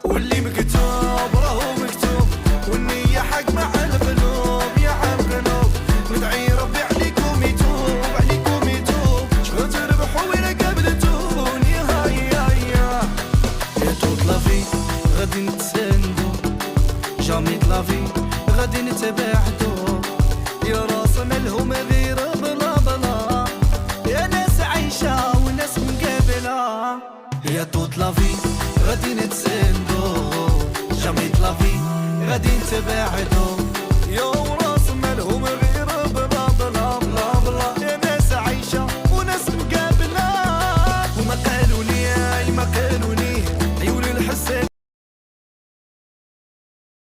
واللي مكتوب راهو مكتوب، والنية حق مع القلوب يا عم قلوب. ندعي ربي عليكم يتوب، عليكم يتوب، شو تربحوا وين قابلتوني. هيا يا توت لافي غادي نتسندو، جامي لافي غادي نتبعدو. يا راس مالهم غير بلا بلا، يا ناس عايشة وناس مقابلة. يا توت لافي غادي نتسندو، جامي لافي غادي نتبعدو.